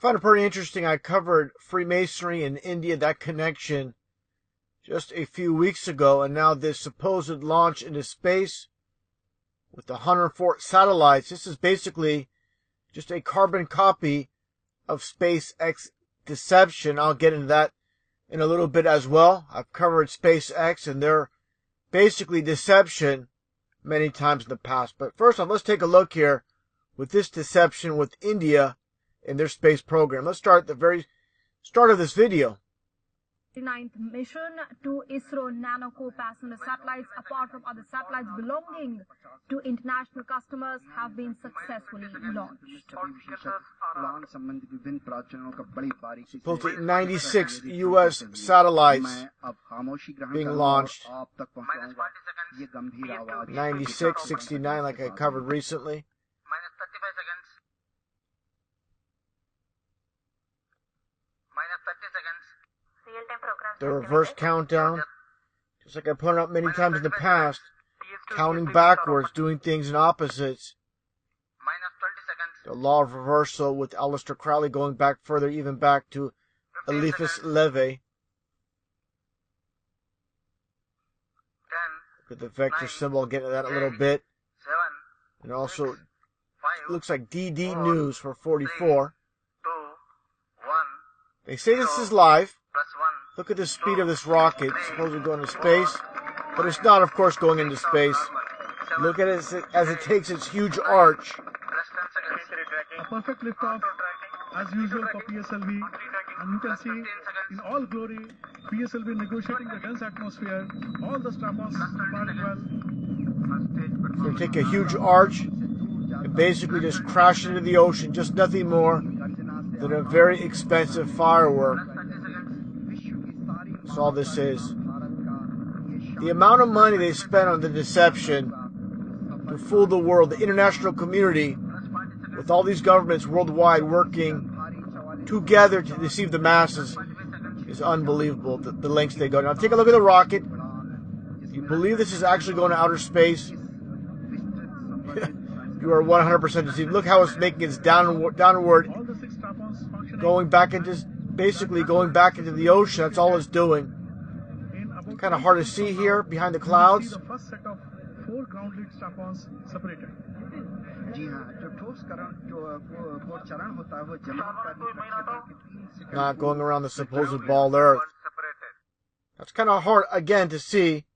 Found it pretty interesting. I covered Freemasonry in India, that connection, just a few weeks ago, and now this supposed launch into space with the 104 satellites. This is basically just a carbon copy of SpaceX deception. I'll get into that in a little bit as well. I've covered SpaceX and their basically deception many times in the past. But first off, let's take a look here with this deception with India in their space program. Let's start at the very start of this video. 99th mission to ISRO Nano passenger satellites, apart from other satellites belonging to international customers, have been successfully launched. Supposedly 96 U.S. satellites being launched. 96, 69, like I covered recently. The reverse countdown, just like I pointed out many times in the past, counting backwards, doing things in opposites. The law of reversal with Aleister Crowley going back further, even back to Eliphas Levi. Look at the vector symbol, I'll get into that in a little bit. And also, it looks like DD News for 44. They say this is live. Look at the speed of this rocket, supposedly going to space, but it's not, of course, going into space. Look at it as it takes its huge arch. A perfect liftoff, as usual for PSLV, and you can see in all glory, PSLV negotiating the dense atmosphere, all the strap-ons firing well. They take a huge arch and basically just crash into the ocean, just nothing more than a very expensive firework. That's all this is. The amount of money they spent on the deception to fool the world, the international community, with all these governments worldwide working together to deceive the masses, is unbelievable, the lengths they go. Now take a look at the rocket. You believe this is actually going to outer space? You are 100% deceived. Look how it's making its downward, going back into, basically going back into the ocean. That's all it's doing. Kind of hard to see here behind the clouds. The first set of 4 ground lead strap-ons separated. Not going around the supposed ball Earth. That's kind of hard, again, to see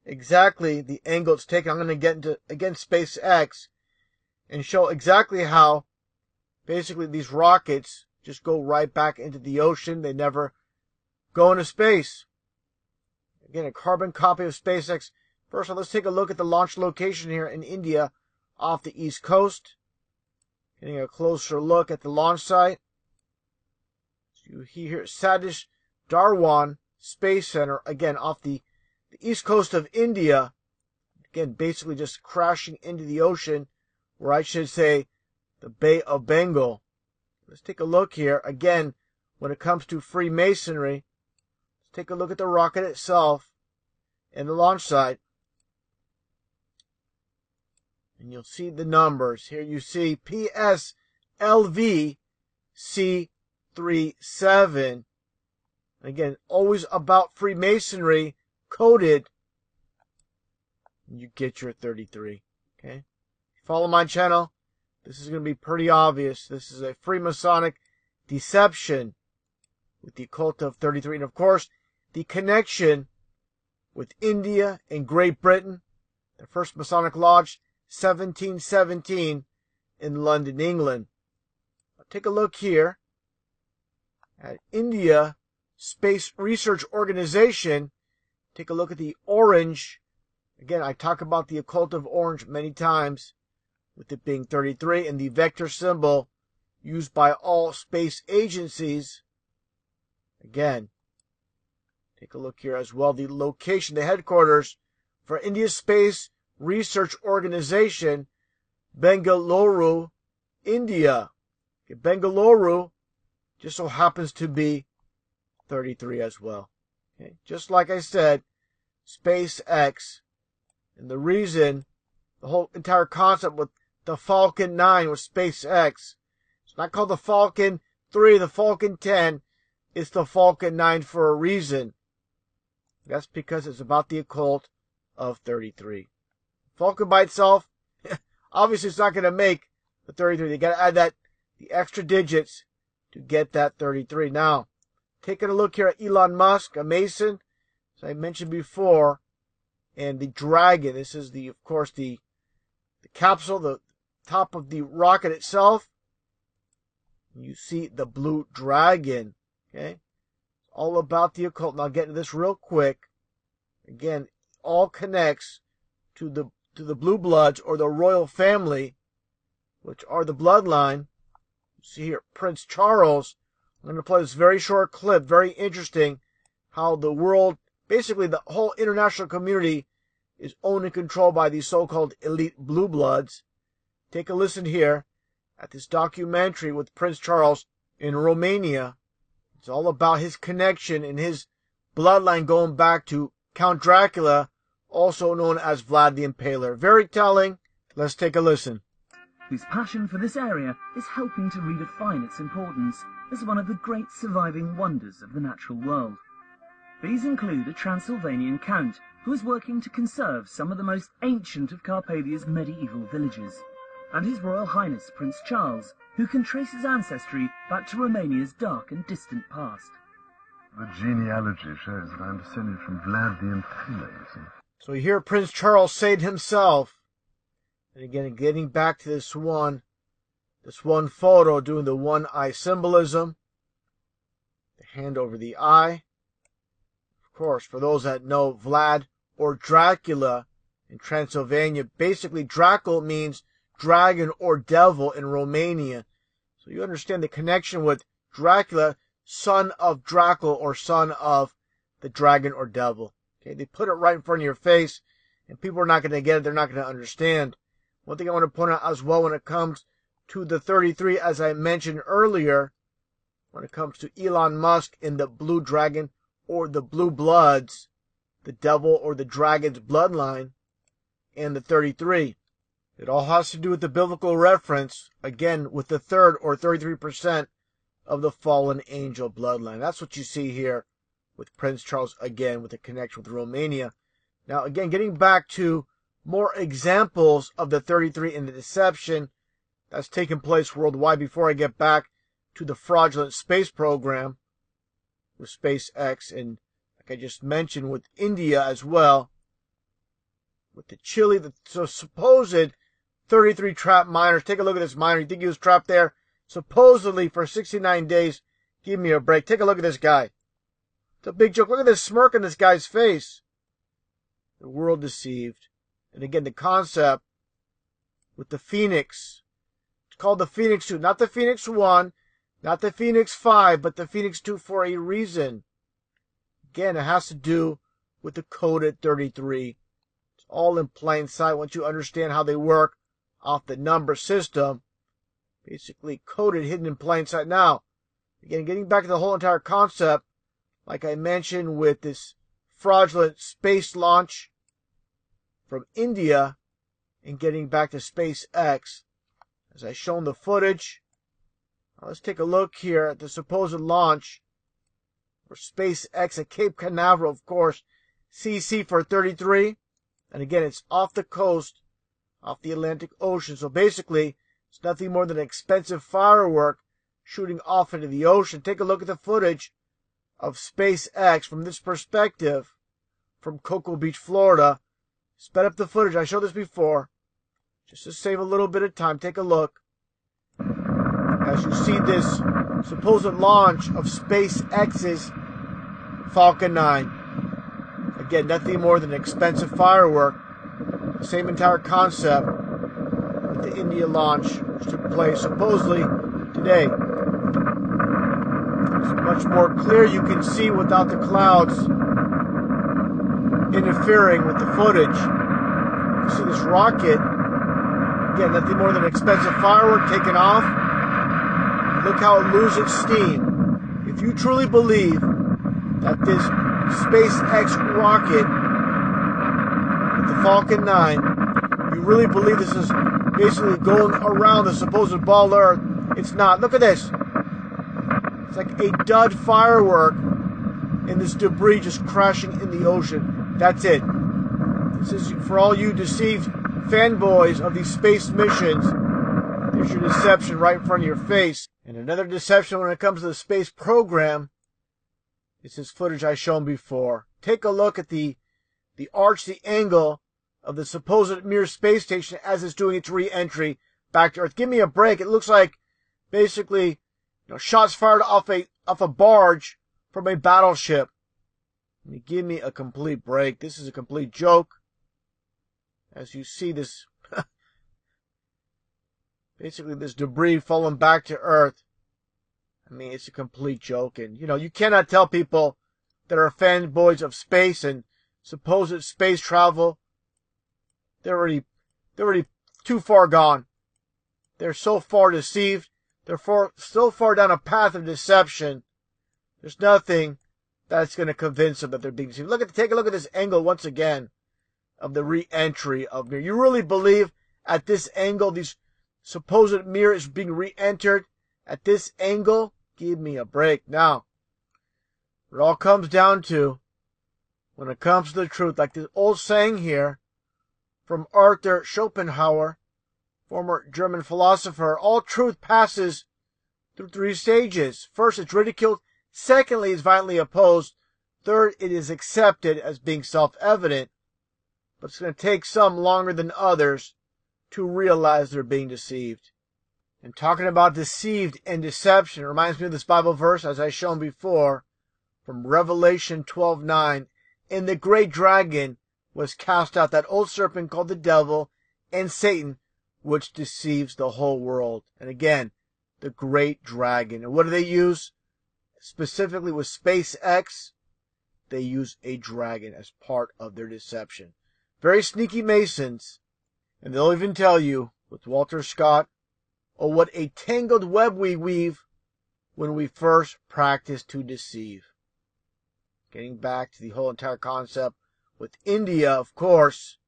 exactly the angle it's taking. I'm going to get into, again, SpaceX and show exactly how basically these rockets just go right back into the ocean. They never go into space. Again, a carbon copy of SpaceX. First of all, let's take a look at the launch location here in India off the East Coast. Getting a closer look at the launch site. So you hear Satish Dhawan Space Center, again, off the East Coast of India. Again, basically just crashing into the ocean, or I should say the Bay of Bengal. Let's take a look here. Again, when it comes to Freemasonry, let's take a look at the rocket itself and the launch site. And you'll see the numbers. Here you see PSLV C37. Again, always about Freemasonry, coded. And you get your 33. Okay? Follow my channel. This is going to be pretty obvious. This is a Freemasonic deception with the occult of 33. And of course, the connection with India and Great Britain. The first Masonic Lodge, 1717 in London, England. Take a look here at India Space Research Organization. Take a look at the orange. Again, I talk about the occult of orange many times, with it being 33, and the vector symbol used by all space agencies. Again, take a look here as well. The location, the headquarters for India Space Research Organization, Bengaluru, India. Okay, Bengaluru just so happens to be 33 as well. Okay, just like I said, SpaceX, and the reason, the whole entire concept with the Falcon 9 with SpaceX, it's not called the Falcon 3, the Falcon 10, it's the Falcon 9 for a reason. That's because it's about the occult of 33. Falcon by itself, obviously it's not going to make the 33. They got to add that, the extra digits to get that 33. Now, taking a look here at Elon Musk, a Mason, as I mentioned before, and the Dragon. This is of course, the capsule, the top of the rocket itself. You see the Blue Dragon. Okay, all about the occult. Now, I'll get into this real quick. Again, all connects to the Blue Bloods, or the royal family, which are the bloodline. You see here, Prince Charles. I'm going to play this very short clip. Very interesting how the world, basically the whole international community, is owned and controlled by these so-called elite Blue Bloods. Take a listen here at this documentary with Prince Charles in Romania. It's all about his connection and his bloodline going back to Count Dracula, also known as Vlad the Impaler. Very telling. Let's take a listen. Whose passion for this area is helping to redefine its importance as one of the great surviving wonders of the natural world. These include a Transylvanian count who is working to conserve some of the most ancient of Carpathia's medieval villages, and His Royal Highness Prince Charles, who can trace his ancestry back to Romania's dark and distant past. The genealogy shows that I'm descended from Vlad the Impaler, you see. So you hear Prince Charles say it himself. And again, getting back to this one photo, doing the one eye symbolism. The hand over the eye. Of course, for those that know Vlad or Dracula in Transylvania, basically Dracul means dragon or devil in Romania. So you understand the connection with Dracula, son of Dracul, or son of the dragon or devil. Okay, they put it right in front of your face, and people are not going to get it. They're not going to understand. One thing I want to point out as well when it comes to the 33, as I mentioned earlier, when it comes to Elon Musk and the Blue Dragon, or the Blue Bloods, the devil or the dragon's bloodline, and the 33. It all has to do with the biblical reference, again, with the third or 33% of the fallen angel bloodline. That's what you see here with Prince Charles, again, with the connection with Romania. Now, again, getting back to more examples of the 33 and the deception that's taken place worldwide before I get back to the fraudulent space program with SpaceX, and like I just mentioned with India as well, with the Chile, the supposed 33 trapped miners. Take a look at this miner. You think he was trapped there supposedly for 69 days? Give me a break. Take a look at this guy. It's a big joke. Look at this smirk on this guy's face. The world deceived. And again, the concept with the Phoenix. It's called the Phoenix 2. Not the Phoenix 1, not the Phoenix 5, but the Phoenix 2 for a reason. Again, it has to do with the coded 33. It's all in plain sight once you understand how they work off the number system. Basically coded, hidden in plain sight. Now, again, getting back to the whole entire concept, like I mentioned with this fraudulent space launch from India, and getting back to SpaceX, as I shown the footage. Now let's take a look here at the supposed launch for SpaceX at Cape Canaveral, of course, CC for 33. And again, it's off the coast, off the Atlantic Ocean. So basically, it's nothing more than an expensive firework shooting off into the ocean. Take a look at the footage of SpaceX from this perspective from Cocoa Beach, Florida. Sped up the footage. I showed this before. Just to save a little bit of time, take a look. As you see this supposed launch of SpaceX's Falcon 9. Again, nothing more than an expensive firework. The same entire concept with the India launch, which took place supposedly today. It's much more clear. You can see without the clouds interfering with the footage. You see this rocket. Again, nothing more than an expensive firework taken off. Look how it loses steam. If you truly believe that this SpaceX rocket with the Falcon 9, you really believe this is basically going around the supposed ball Earth, it's not. Look at this. It's like a dud firework, and this debris just crashing in the ocean. That's it. This is for all you deceived fanboys of these space missions. There's your deception right in front of your face. And another deception when it comes to the space program is this footage I've shown before. Take a look at the arch, the angle of the supposed Mir space station as it's doing its re-entry back to Earth. Give me a break. It looks like basically, shots fired off a barge from a battleship. Give me a complete break. This is a complete joke. As you see this, basically this debris falling back to Earth. I mean, it's a complete joke. And, you cannot tell people that are fanboys of space and supposed space travel. They're already too far gone. They're so far deceived. They're so far down a path of deception. There's nothing that's going to convince them that they're being deceived. Take a look at this angle once again of the re-entry of Mir. You really believe at this angle these supposed Mir is being re-entered at this angle? Give me a break. Now, it all comes down to, when it comes to the truth, like this old saying here from Arthur Schopenhauer, former German philosopher, all truth passes through 3 stages. First, it's ridiculed. Secondly, it's violently opposed. Third, it is accepted as being self-evident. But it's going to take some longer than others to realize they're being deceived. And talking about deceived and deception, it reminds me of this Bible verse, as I've shown before, from Revelation 12:9. And the great dragon was cast out, that old serpent called the devil and Satan, which deceives the whole world. And again, the great dragon. And what do they use? Specifically with SpaceX, they use a dragon as part of their deception. Very sneaky Masons. And they'll even tell you, with Walter Scott, oh, what a tangled web we weave when we first practice to deceive. Getting back to the whole entire concept with India, of course,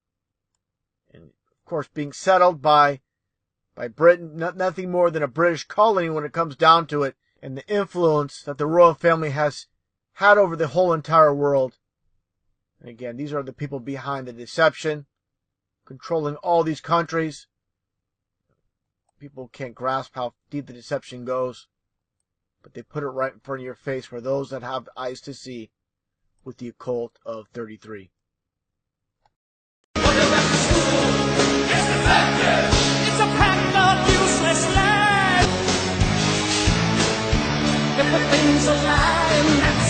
and of course being settled by Britain, nothing more than a British colony when it comes down to it, and the influence that the royal family has had over the whole entire world. And again, these are the people behind the deception, controlling all these countries. People can't grasp how deep the deception goes, but they put it right in front of your face for those that have eyes to see with the occult of 33. It's a pack of useless lies. If the things are lying,